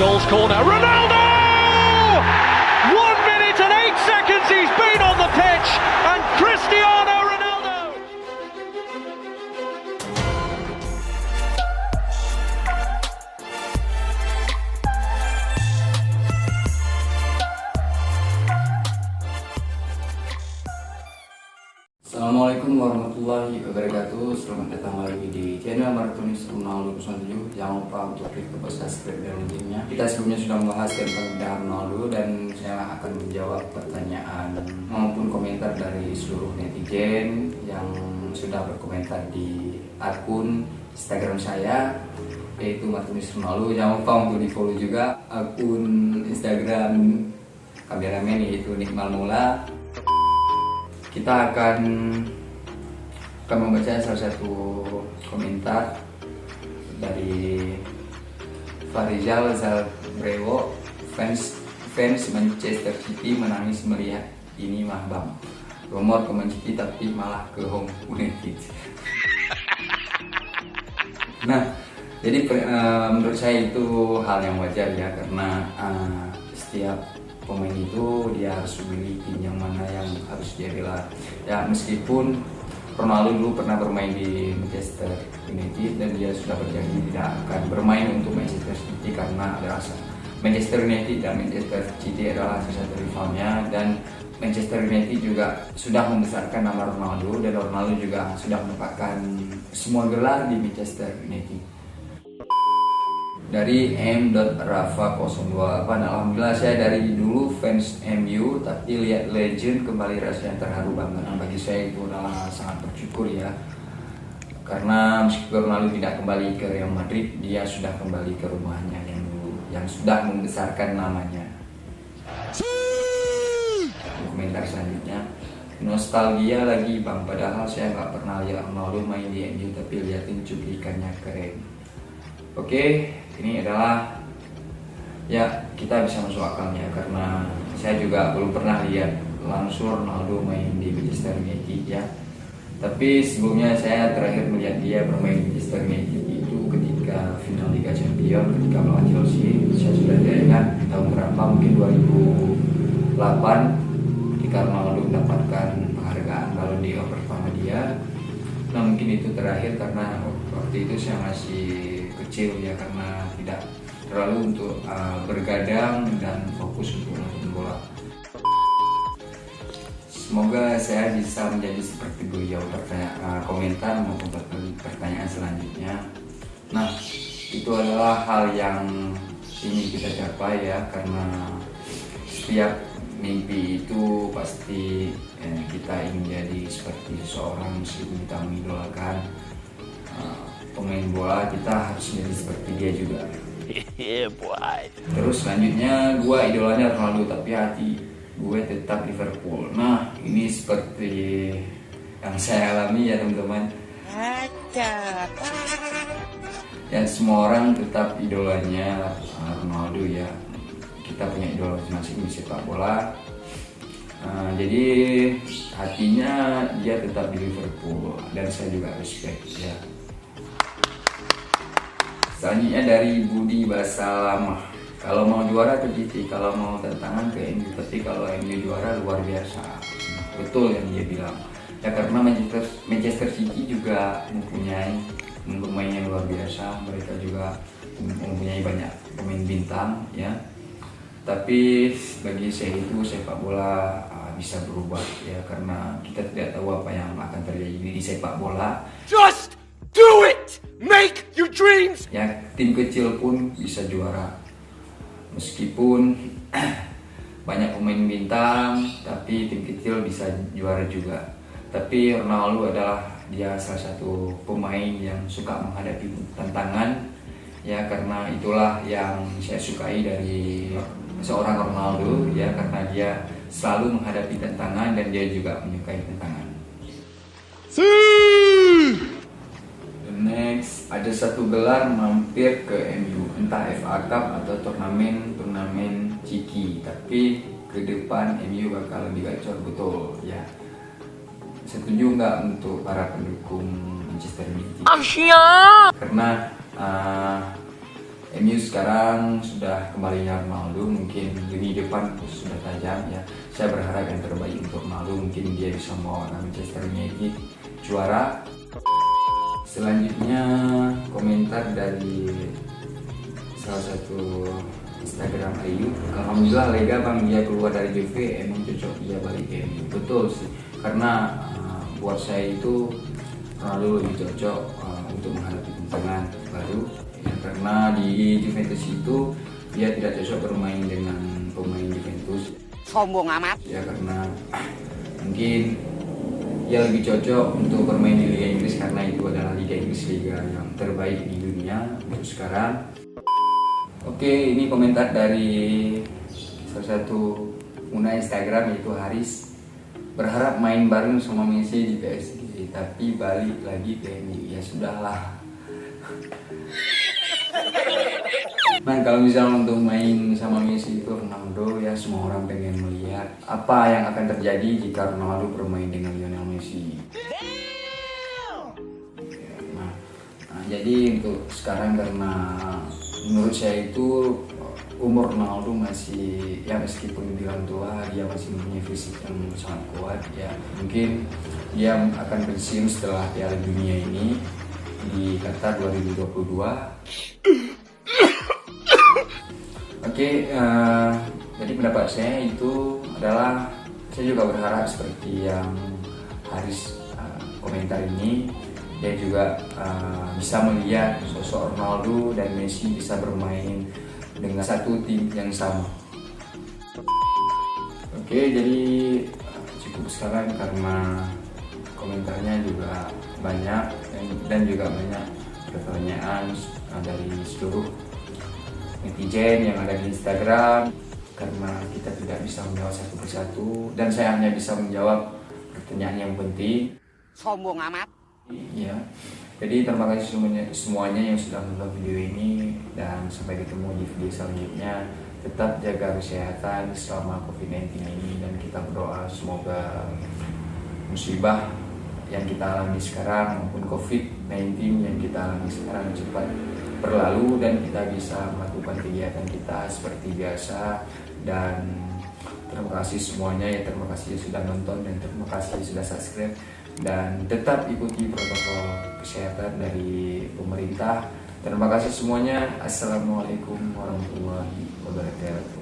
Scholes corner. Ronaldo! 1 minute and 8 seconds he's been on the pitch, and Cristiano Ronaldo! Assalamualaikum warahmatullahi wabarakatuh. Selamat datang lagi di channel Maratonis Ronaldo 07. Jangan lupa untuk klik tombol subscribe dan linknya. Kita sebelumnya sudah membahas tentang Ronaldo dan saya akan menjawab pertanyaan maupun komentar dari seluruh netizen yang sudah berkomentar di akun Instagram saya, yaitu Maratonis Ronaldo. Jangan lupa untuk di follow juga akun Instagram kameramen, yaitu Nikmal Mula. Kita akan membaca salah satu komentar dari Farizal Zalbrewo, fans Manchester City menangis melihat ini mah bang, rumor ke Man City tapi malah ke Home United. Nah, jadi menurut saya itu hal yang wajar ya, karena setiap pemain itu dia harus memilih tim yang mana yang harus dia bela. Ya, meskipun Ronaldo dulu pernah bermain di Manchester United dan dia sudah berjanji tidak akan bermain untuk Manchester City karena ada alasan. Manchester United dan Manchester City adalah salah satu rivalnya, dan Manchester United juga sudah membesarkan nama Ronaldo, dan Ronaldo juga sudah mendapatkan semua gelar di Manchester United. Dari M.Rafa028, alhamdulillah saya dari dulu fans MU, tapi lihat legend kembali rasanya terharu banget. Nah, bagi saya itu adalah sangat bersyukur ya, karena meskipun Ronaldo tidak kembali ke Real Madrid, dia sudah kembali ke rumahnya yang dulu, yang sudah membesarkan namanya. Komentar selanjutnya, nostalgia lagi bang, padahal saya nggak pernah lihat Ronaldo main di MU, tapi liatin cuplikannya keren. Oke, ini adalah ya, kita bisa masuk akalnya karena saya juga belum pernah lihat langsung Ronaldo main di Manchester United ya. Tapi sebelumnya saya terakhir melihat dia bermain di Manchester United itu ketika final Liga Champions ketika melawan Chelsea. Saya sudah tidak ingat tahun berapa, mungkin 2008 ketika Ronaldo mendapatkan penghargaan Ballon d'Or pertama dia. Nah, mungkin itu terakhir karena waktu itu saya masih kecil ya, karena tidak terlalu untuk bergadang dan fokus untuk nonton bola. Semoga saya bisa menjadi seperti beliau. Komentar maupun pertanyaan selanjutnya. Nah, itu adalah hal yang ingin kita capai ya, karena setiap mimpi itu pasti kita ingin jadi seperti seseorang, meskipun kita mengidolakan pemain bola, kita harus menjadi seperti dia juga. Terus selanjutnya, gue idolanya Ronaldo tapi hati gue tetap Liverpool. Nah, ini seperti yang saya alami ya teman-teman. Ya, semua orang tetap idolanya Ronaldo ya. Kita punya idola masing-masing di sepak bola. Jadi hatinya dia tetap di Liverpool dan saya juga respect ya. Selanjutnya dari Budi Basalamah, kalau mau juara ke GT, kalau mau tantangan ke MU, tapi kalau MU juara luar biasa. Betul yang dia bilang ya, karena Manchester City juga mempunyai pemain yang luar biasa. Mereka juga mempunyai banyak pemain bintang ya. Tapi bagi saya itu sepak bola bisa berubah ya, karena kita tidak tahu apa yang akan terjadi di sepak bola. Just do it! Make your dreams! Ya, tim kecil pun bisa juara. Meskipun banyak pemain bintang, tapi tim kecil bisa juara juga. Tapi Ronaldo adalah dia salah satu pemain yang suka menghadapi tantangan ya, karena itulah yang saya sukai dari seorang Ronaldo ya, karena dia selalu menghadapi tantangan dan dia juga menyukai tantangan. Next, ada satu gelar mampir ke MU, entah FA Cup atau turnamen Ciki, tapi ke depan MU bakal lebih gacor, betul ya. Setuju nggak untuk para pendukung Manchester United? Karena MU sekarang sudah kembalinya Ronaldo, mungkin lini depan sudah tajam ya. Saya berharap yang terbaik untuk Ronaldo, mungkin dia bisa membawa Manchester United juara. Selanjutnya komentar dari salah satu Instagram Ayu, alhamdulillah lega bang dia keluar dari Juve, emang cocok dia balik ke MU. Betul sih, karena buat saya itu Ronaldo lebih cocok untuk menghadapi tantangan baru ya, karena di Juventus itu dia tidak cocok bermain dengan pemain Juventus. Sombong amat Ya karena mungkin dia lebih cocok untuk bermain di Liga Inggris karena itu adalah Liga Inggris, liga yang terbaik di dunia untuk sekarang. Oke, ini komentar dari salah satu pengguna Instagram yaitu Haris. Berharap main bareng sama Messi di PSG, tapi balik lagi ke MU. Ya sudahlah. Nah, kalau misalnya untuk main sama Messi itu Ronaldo, ya semua orang pengen melihat apa yang akan terjadi jika Ronaldo bermain dengan Lionel Messi. Nah, jadi untuk sekarang karena menurut saya itu umur Ronaldo masih, ya meskipun bilang tua, dia masih mempunyai fisik yang sangat kuat ya. Mungkin dia akan pensiun setelah Piala Dunia ini di Qatar 2022. Oke, jadi pendapat saya itu adalah, saya juga berharap seperti yang Haris komentar ini, dia juga bisa melihat sosok Ronaldo dan Messi bisa bermain dengan satu tim yang sama. Oke, jadi cukup sekarang karena komentarnya juga banyak dan juga banyak pertanyaan dari seluruh netizen yang ada di Instagram, karena kita tidak bisa menjawab satu persatu dan saya hanya bisa menjawab pertanyaan yang penting. sombong amat Ya, jadi terima kasih semuanya yang sudah menonton video ini dan sampai ketemu di video selanjutnya. Tetap jaga kesehatan selama COVID-19 ini dan kita berdoa semoga musibah yang kita alami sekarang maupun COVID-19 yang kita alami sekarang cepat berlalu dan kita bisa melakukan kegiatan kita seperti biasa. Dan terima kasih semuanya ya, terima kasih sudah nonton dan terima kasih sudah subscribe, dan tetap ikuti protokol kesehatan dari pemerintah. Terima kasih semuanya. Assalamualaikum warahmatullahi wabarakatuh.